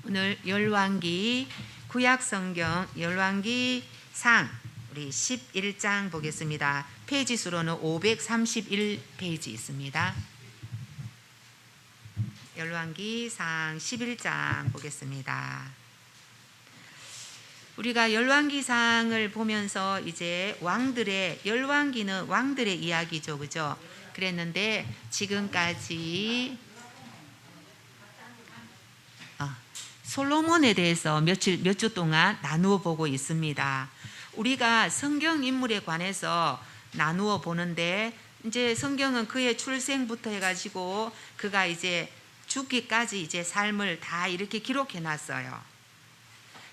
오늘 열왕기 구약성경 열왕기 상 우리 11장 보겠습니다. 페이지 수로는 531페이지 있습니다. 열왕기 상 11장 보겠습니다. 우리가 열왕기상을 보면서 이제 왕들의 열왕기는 왕들의 이야기죠, 그죠? 그랬는데 지금까지 솔로몬에 대해서 몇 주 동안 나누어 보고 있습니다. 우리가 성경 인물에 관해서 나누어 보는데 이제 성경은 그의 출생부터 해가지고 그가 이제 죽기까지 이제 삶을 다 이렇게 기록해 놨어요.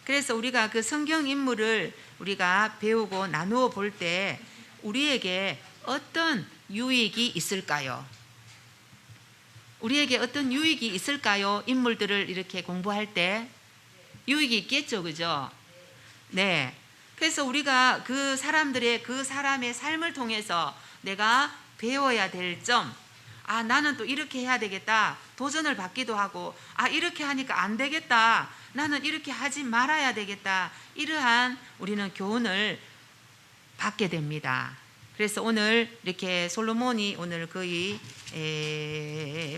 그래서 우리가 그 성경 인물을 우리가 배우고 나누어 볼 때 우리에게 어떤 유익이 있을까요? 우리에게 어떤 유익이 있을까요? 인물들을 이렇게 공부할 때 유익이 있겠죠, 그죠? 네. 그래서 우리가 그 사람의 삶을 통해서 내가 배워야 될 점, 나는 또 이렇게 해야 되겠다. 도전을 받기도 하고, 이렇게 하니까 안 되겠다. 나는 이렇게 하지 말아야 되겠다. 이러한 우리는 교훈을 받게 됩니다. 그래서 오늘 이렇게 솔로몬이 오늘 거의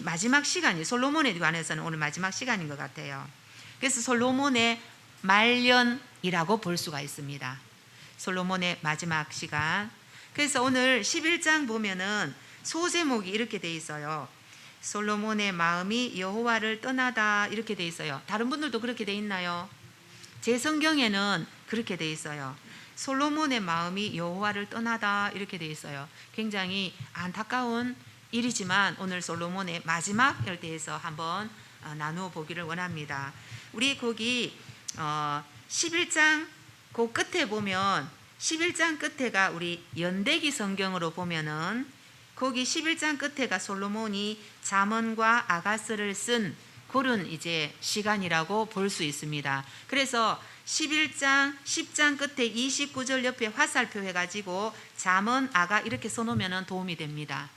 마지막 시간이 솔로몬에 관해서는 오늘 마지막 시간인 것 같아요. 그래서 솔로몬의 말년이라고 볼 수가 있습니다. 솔로몬의 마지막 시간. 그래서 오늘 11장 보면은 소제목이 이렇게 돼 있어요. 솔로몬의 마음이 여호와를 떠나다 이렇게 돼 있어요. 다른 분들도 그렇게 돼 있나요? 제 성경에는 그렇게 돼 있어요. 솔로몬의 마음이 여호와를 떠나다 이렇게 돼 있어요. 굉장히 안타까운 일이지만 오늘 솔로몬의 마지막에 대해서 한번 나누어 보기를 원합니다. 우리 거기 11장 그 끝에 보면 11장 끝에가 우리 연대기 성경으로 보면은 거기 11장 끝에가 솔로몬이 잠언과 아가스를 쓴 그런 이제 시간이라고 볼 수 있습니다. 그래서 11장 10장 끝에 29절 옆에 화살표 해가지고 잠언 아가 이렇게 써놓으면 도움이 됩니다.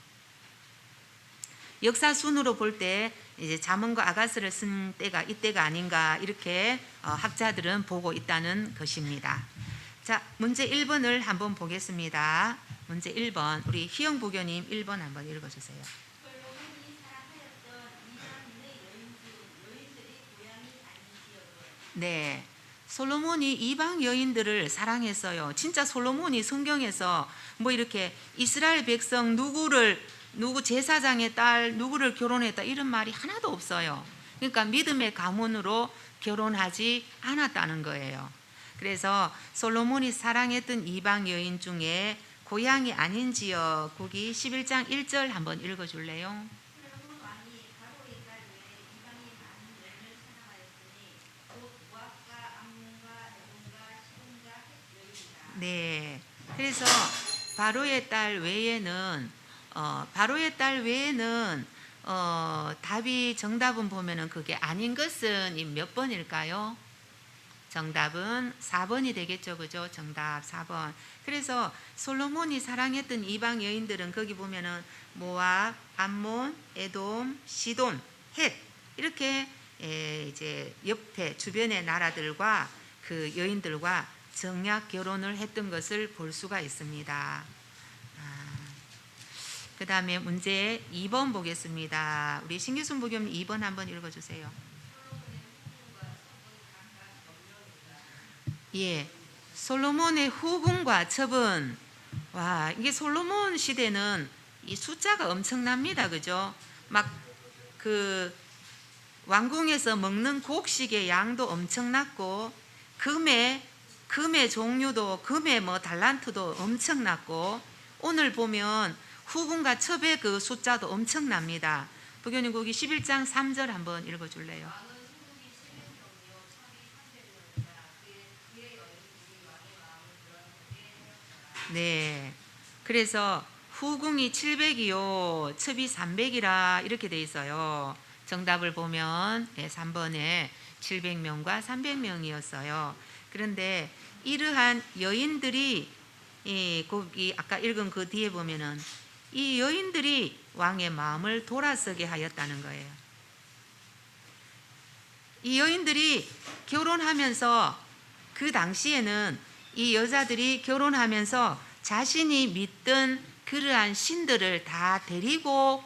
역사 순으로 볼 때 이제 잠언과 아가스를 쓴 때가 이때가 아닌가 이렇게 학자들은 보고 있다는 것입니다. 자, 문제 1번을 한번 보겠습니다. 문제 1번 우리 희영 부교님 1번 한번 읽어주세요. 네, 솔로몬이 이방 여인들을 사랑했어요. 진짜 솔로몬이 성경에서 뭐 이렇게 이스라엘 백성 누구 제사장의 딸 누구를 결혼했다 이런 말이 하나도 없어요. 그러니까 믿음의 가문으로 결혼하지 않았다는 거예요. 그래서 솔로몬이 사랑했던 이방 여인 중에 고향이 아닌지요. 거기 11장 1절 한번 읽어줄래요? 네, 그래서 바로의 딸 외에는 답이 정답은 보면은 그게 아닌 것은 몇 번일까요? 정답은 4번이 되겠죠, 그죠? 정답 4번. 그래서 솔로몬이 사랑했던 이방 여인들은 거기 보면은 모압, 암몬, 에돔, 시돈, 헷 이렇게 이제 옆에 주변의 나라들과 그 여인들과 정략 결혼을 했던 것을 볼 수가 있습니다. 그 다음에 문제 2번 보겠습니다. 우리 신규순 부교님 2번 한번 읽어주세요. 예, 솔로몬의 후궁과 첩은 이게 솔로몬 시대는 이 숫자가 엄청납니다, 그죠? 막 그 왕궁에서 먹는 곡식의 양도 엄청났고 금의 종류도 금의 뭐 달란트도 엄청났고 오늘 보면 후궁과 첩의 그 숫자도 엄청납니다. 부교님 거기 11장 3절 한번 읽어줄래요? 네, 그래서 후궁이 700이요 첩이 300이라 이렇게 돼 있어요. 정답을 보면 3번에 700명과 300명이었어요. 그런데 이러한 여인들이 거기 아까 읽은 그 뒤에 보면은 이 여인들이 왕의 마음을 돌아서게 하였다는 거예요. 이 여인들이 결혼하면서 그 당시에는 이 여자들이 결혼하면서 자신이 믿던 그러한 신들을 다 데리고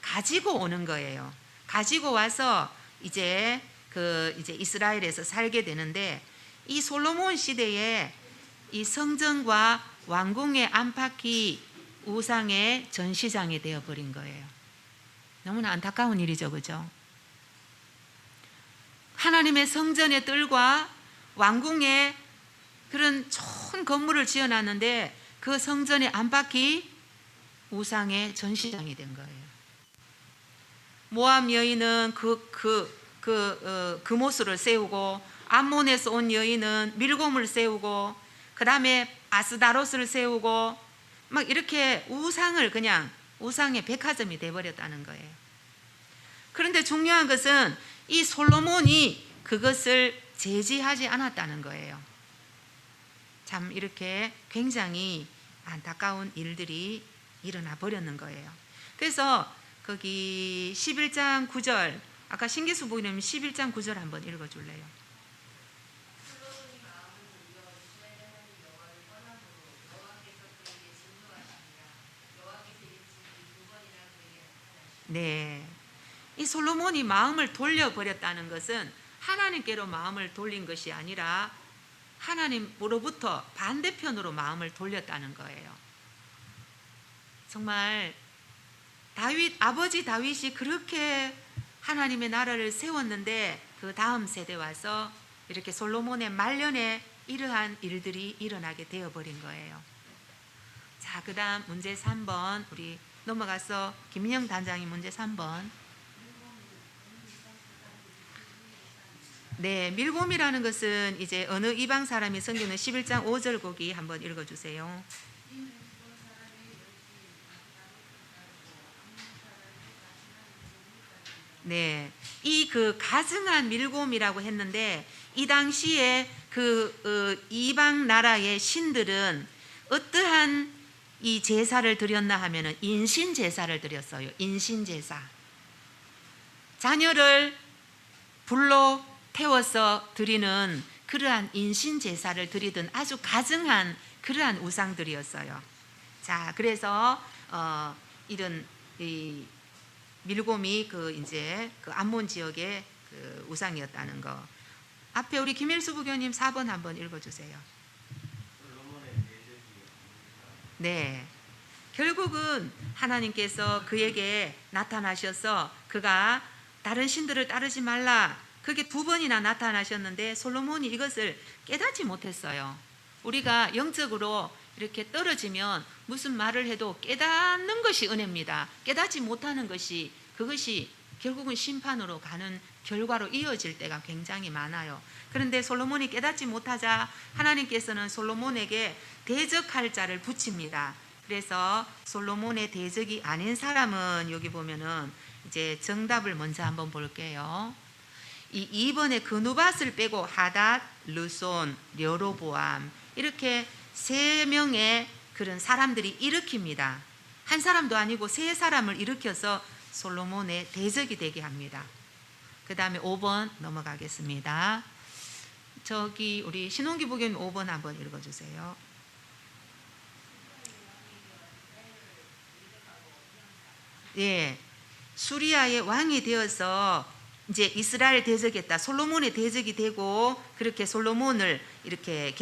가지고 오는 거예요. 가지고 와서 이제 이스라엘에서 살게 되는데, 이 솔로몬 시대에 이 성전과 왕궁의 안팎이 우상의 전시장이 되어 버린 거예요. 너무나 안타까운 일이죠, 그죠? 하나님의 성전의 뜰과 왕궁에 그런 좋은 건물을 지어놨는데 그 성전의 안팎이 우상의 전시장이 된 거예요. 모압 여인은 금오수를 세우고, 암몬에서 온 여인은 밀곰을 세우고, 그 다음에 아스다로스를 세우고, 막 이렇게 우상을 그냥 우상의 백화점이 돼버렸다는 거예요. 그런데 중요한 것은 이 솔로몬이 그것을 제지하지 않았다는 거예요. 참 이렇게 굉장히 안타까운 일들이 일어나 버렸는 거예요. 그래서 거기 11장 9절, 아까 신기수 부인님 11장 9절 한번 읽어줄래요? 네, 이 솔로몬이 마음을 돌려버렸다는 것은 하나님께로 마음을 돌린 것이 아니라 하나님으로부터 반대편으로 마음을 돌렸다는 거예요. 정말 아버지 다윗이 그렇게 하나님의 나라를 세웠는데 그 다음 세대 와서 이렇게 솔로몬의 말년에 이러한 일들이 일어나게 되어버린 거예요. 자, 그 다음 문제 3번 우리 넘어가서 김인영 단장이 문제 3번. 네, 밀곰이라는 것은 이제 어느 이방 사람이 섬기는 11장 5절 거기 한번 읽어주세요. 네, 이 가증한 밀곰이라고 했는데, 이 당시에 이방 나라의 신들은 어떠한 이 제사를 드렸나 하면은 인신 제사를 드렸어요. 인신 제사. 자녀를 불로 태워서 드리는 그러한 인신 제사를 드리던 아주 가증한 그러한 우상들이었어요. 자, 그래서 이런 이 밀곰이 이제 암몬 지역의 우상이었다는 거. 앞에 우리 김일수 부교님 4번 한번 읽어주세요. 네, 결국은 하나님께서 그에게 나타나셔서 그가 다른 신들을 따르지 말라, 그게 2번이나 나타나셨는데 솔로몬이 이것을 깨닫지 못했어요. 우리가 영적으로 이렇게 떨어지면 무슨 말을 해도 깨닫는 것이 은혜입니다. 깨닫지 못하는 것이, 그것이 결국은 심판으로 가는 결과로 이어질 때가 굉장히 많아요. 그런데 솔로몬이 깨닫지 못하자 하나님께서는 솔로몬에게 대적할 자를 붙입니다. 그래서 솔로몬의 대적이 아닌 사람은 여기 보면은 이제 정답을 먼저 한번 볼게요. 이 2번에 그누밧을 빼고 하닷, 르손, 여로보암, 이렇게 3명의 그런 사람들이 일으킵니다. 한 사람도 아니고 3사람을 일으켜서 솔로몬의 대적이 되게 합니다. 그 다음에 5번 넘어가겠습니다. 저기 우리 신홍기 부교님 5번 한번 읽어주세요. 예, 수리아의 왕이 되어서 이제 이스라엘 대적했다. 솔로몬의 대적이 되고 그렇게 솔로몬을 이렇게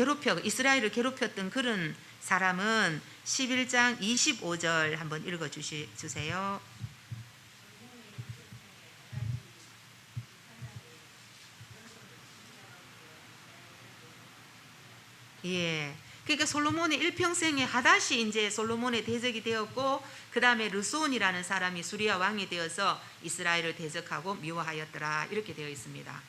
이스라엘을 괴롭혔던 그런 사람은 11장 25절 한번 읽어주세요. 예, 그러니까 솔로몬의 일평생에 하닷이 이제 솔로몬의 대적이 되었고, 그 다음에 르손이라는 사람이 수리아 왕이 되어서 이스라엘을 대적하고 미워하였더라, 이렇게 되어 있습니다.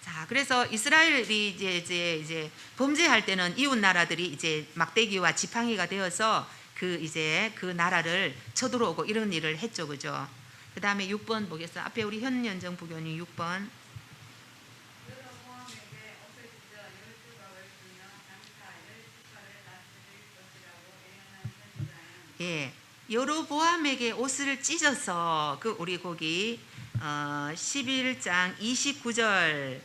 자, 그래서 이스라엘이 이제 범죄할 때는 이웃 나라들이 이제 막대기와 지팡이가 되어서 그 나라를 쳐들어오고 이런 일을 했죠, 그죠? 그 다음에 6번 보겠습니다. 앞에 우리 현연정 부교님 6번. 예, 여로보암에게 옷을 찢어서 우리 거기 11장 29절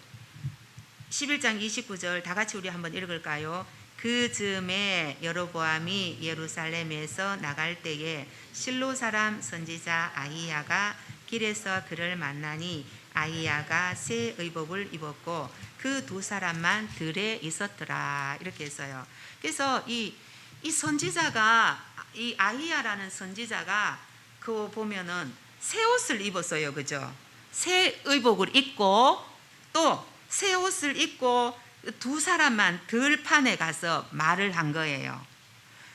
11장 29절 다 같이 우리 한번 읽을까요? 그 즈음에 여로보암이 예루살렘에서 나갈 때에 실로 사람 선지자 아히야가 길에서 그를 만나니 아히야가 새 의복을 입었고 그 두 사람만 들에 있었더라. 이렇게 했어요. 그래서 이 선지자가 이 아히야라는 선지자가 그거 보면은 새 옷을 입었어요. 그죠? 새 의복을 입고 또 새 옷을 입고 두 사람만 들판에 가서 말을 한 거예요.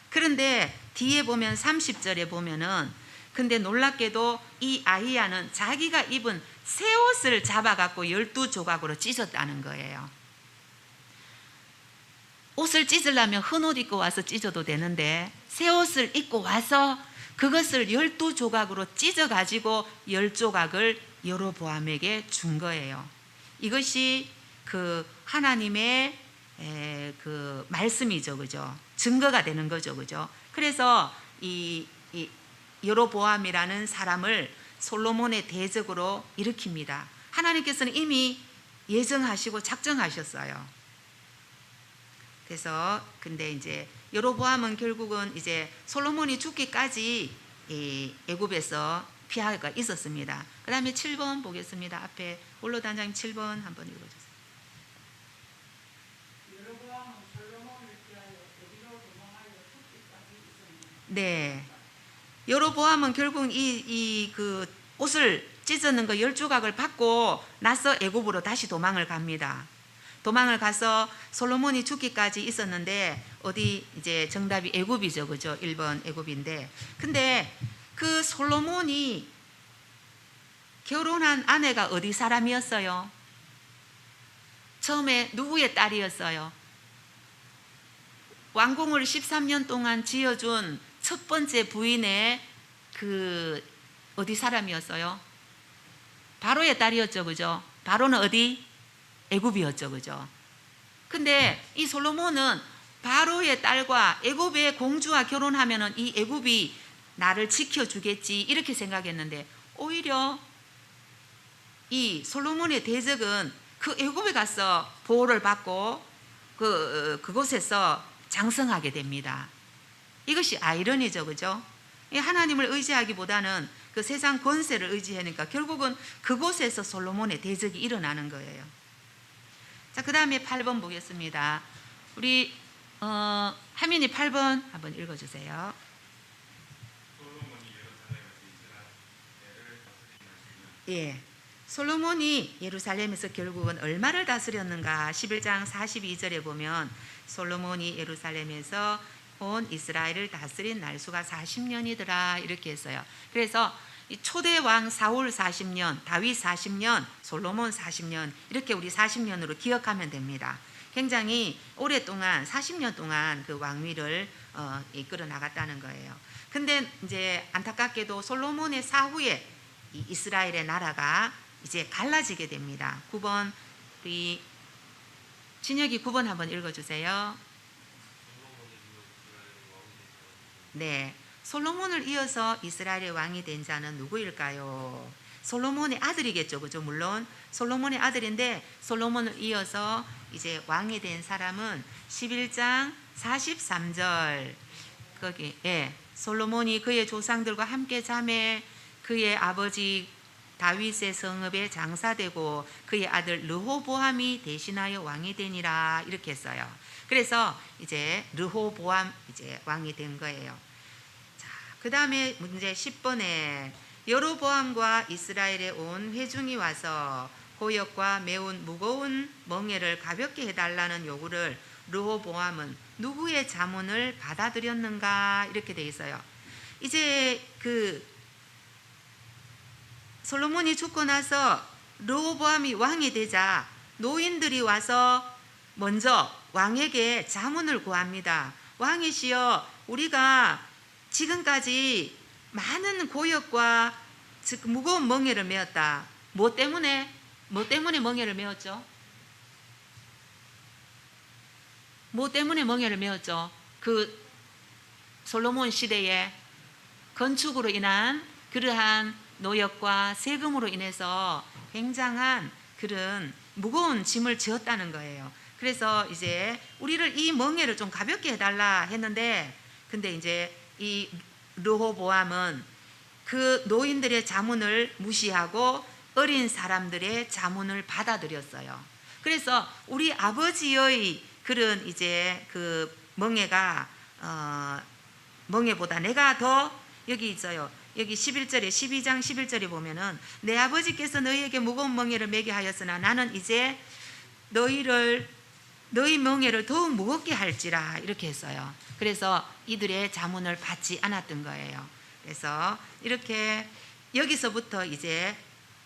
그런데 뒤에 보면 30절에 보면은 근데 놀랍게도 이 아히야는 자기가 입은 새 옷을 잡아갖고 12조각으로 찢었다는 거예요. 옷을 찢으려면 흰 옷 입고 와서 찢어도 되는데 새 옷을 입고 와서 그것을 12조각으로 찢어가지고 10조각을 여로보암에게 준 거예요. 이것이 그 하나님의 그 말씀이죠. 그죠? 증거가 되는 거죠. 그죠? 그래서 이 여로보암이라는 사람을 솔로몬의 대적으로 일으킵니다. 하나님께서는 이미 예정하시고 작정하셨어요. 그래서 근데 이제 여로보암은 결국은 이제 솔로몬이 죽기까지 애굽에서 피하가 있었습니다. 그 다음에 7번 보겠습니다. 앞에 올로단장님 7번 한번 읽어주세요. 여로보암은 솔로몬을 피하여 어디로 도망하여 죽기까지 있었느냐. 네, 여로보암은 결국 그 옷을 찢었는 거 10조각을 받고 나서 애굽으로 다시 도망을 갑니다. 도망을 가서 솔로몬이 죽기까지 있었는데 어디 이제 정답이 애굽이죠. 그죠? 1번 애굽인데 근데 그 솔로몬이 결혼한 아내가 어디 사람이었어요? 처음에 누구의 딸이었어요? 왕궁을 13년 동안 지어준 첫 번째 부인의 그 어디 사람이었어요? 바로의 딸이었죠. 그죠? 바로는 어디? 애굽이었죠. 그죠? 근데 이 솔로몬은 바로의 딸과 애굽의 공주와 결혼하면은 이 애굽이 나를 지켜주겠지 이렇게 생각했는데 오히려 이 솔로몬의 대적은 그 애굽에 가서 보호를 받고 그곳에서 장성하게 됩니다. 이것이 아이러니죠. 그죠? 하나님을 의지하기보다는 그 세상 권세를 의지하니까 결국은 그곳에서 솔로몬의 대적이 일어나는 거예요. 자, 그 다음에 8번 보겠습니다. 우리 하민이 8번 한번 읽어주세요. 예, 솔로몬이 예루살렘에서 결국은 얼마를 다스렸는가? 11장 42절에 보면 솔로몬이 예루살렘에서 온 이스라엘을 다스린 날수가 40년이더라 이렇게 했어요. 그래서 초대 왕 사울 40년, 다윗 40년, 솔로몬 40년 이렇게 우리 40년으로 기억하면 됩니다. 굉장히 오랫동안 40년 동안 그 왕위를 이끌어 나갔다는 거예요. 근데 이제 안타깝게도 솔로몬의 사후에 이 이스라엘의 나라가 이제 갈라지게 됩니다. 9번 우리 진혁이 9번 한번 읽어주세요. 네, 솔로몬을 이어서 이스라엘의 왕이 된 자는 누구일까요? 솔로몬의 아들이겠죠. 그죠? 물론 솔로몬의 아들인데 솔로몬을 이어서 이제 왕이 된 사람은 11장 43절 거기 솔로몬이 그의 조상들과 함께 잠에 그의 아버지 다윗의 성읍에 장사되고 그의 아들 르호보암이 대신하여 왕이 되니라 이렇게 했어요. 그래서 이제 르호보암 이제 왕이 된 거예요. 자, 그 다음에 문제 10번에 여로보암과 이스라엘에 온 회중이 와서 고역과 매운 무거운 멍에를 가볍게 해달라는 요구를 르호보암은 누구의 자문을 받아들였는가 이렇게 돼 있어요. 이제 그 솔로몬이 죽고 나서 르호보암이 왕이 되자 노인들이 와서 먼저 왕에게 자문을 구합니다. 왕이시여, 우리가 지금까지 많은 고역과 무거운 멍에를 메었다. 뭐 때문에 멍에를 메었죠? 뭐 때문에 멍에를 메었죠? 그 솔로몬 시대에 건축으로 인한 그러한 노역과 세금으로 인해서 굉장한 그런 무거운 짐을 지었다는 거예요. 그래서 이제 우리를 이 멍에를 좀 가볍게 해달라 했는데, 근데 이제 이 르호보암은 그 노인들의 자문을 무시하고 어린 사람들의 자문을 받아들였어요. 그래서 우리 아버지의 그런 이제 그 멍에가 멍에보다 내가 더 여기 있어요. 여기 11절에 12장 11절에 보면은 내 아버지께서 너희에게 무거운 멍에를 매게 하였으나 나는 이제 너희 멍에를 더욱 무겁게 할지라 이렇게 했어요. 그래서 이들의 자문을 받지 않았던 거예요. 그래서 이렇게 여기서부터 이제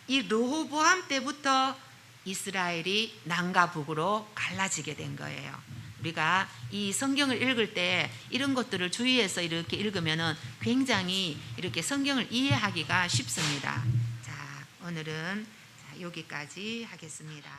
이 르호보암 때부터 이스라엘이 남과 북으로 갈라지게 된 거예요. 우리가 이 성경을 읽을 때 이런 것들을 주의해서 이렇게 읽으면은 굉장히 이렇게 성경을 이해하기가 쉽습니다. 자, 오늘은 여기까지 하겠습니다.